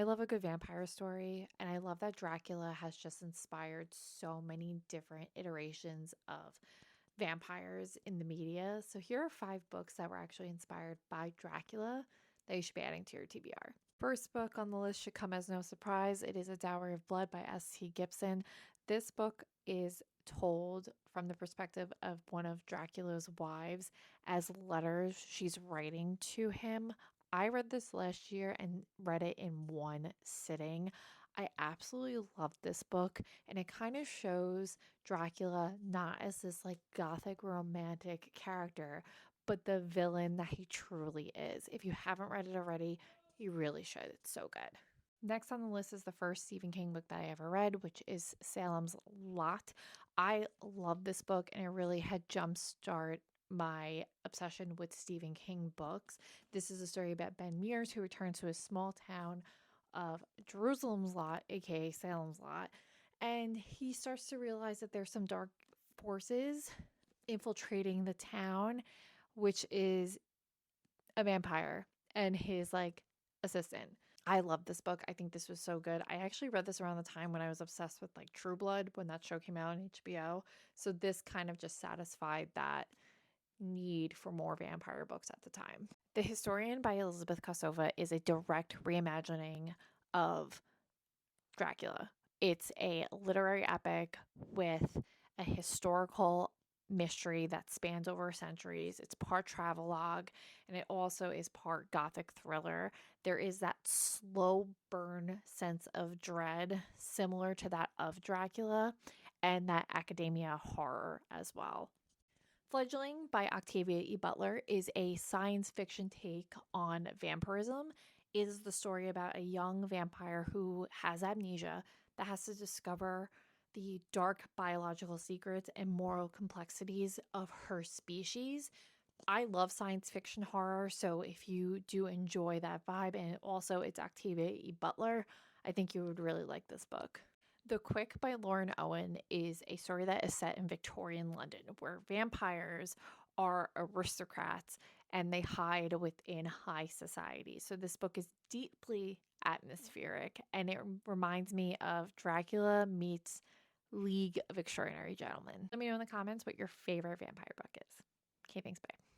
I love a good vampire story, and I love that Dracula has just inspired so many different iterations of vampires in the media. So here are 5 books that were actually inspired by Dracula that you should be adding to your TBR. First book on the list should come as no surprise. It is A Dowry of Blood by S.T. Gibson. This book is told from the perspective of one of Dracula's wives as letters she's writing to him. I read this last year and read it in one sitting. I absolutely loved this book, and it kind of shows Dracula not as this like gothic romantic character, but the villain that he truly is. If you haven't read it already, you really should. It's so good. Next on the list is the first Stephen King book that I ever read, which is Salem's Lot. I love this book, and it really had jumpstart my obsession with Stephen King books. This is a story about Ben Mears, who returns to his small town of Jerusalem's Lot, aka Salem's Lot, and he starts to realize that there's some dark forces infiltrating the town, which is a vampire and his like assistant. I love this book. I think this was so good. I actually read this around the time when I was obsessed with like True Blood when that show came out on HBO. So this kind of just satisfied that need for more vampire books at the time. The Historian by Elizabeth Kosova is a direct reimagining of Dracula. It's a literary epic with a historical mystery that spans over centuries. It's part travelogue, and it also is part gothic thriller. There is that slow burn sense of dread similar to that of Dracula, and that academia horror as well. Fledgling by Octavia E. Butler is a science fiction take on vampirism. It is the story about a young vampire who has amnesia that has to discover the dark biological secrets and moral complexities of her species. I love science fiction horror, so if you do enjoy that vibe and also it's Octavia E. Butler, I think you would really like this book. The Quick by Lauren Owen is a story that is set in Victorian London where vampires are aristocrats and they hide within high society. So this book is deeply atmospheric and it reminds me of Dracula meets League of Extraordinary Gentlemen. Let me know in the comments what your favorite vampire book is. Okay, thanks, bye.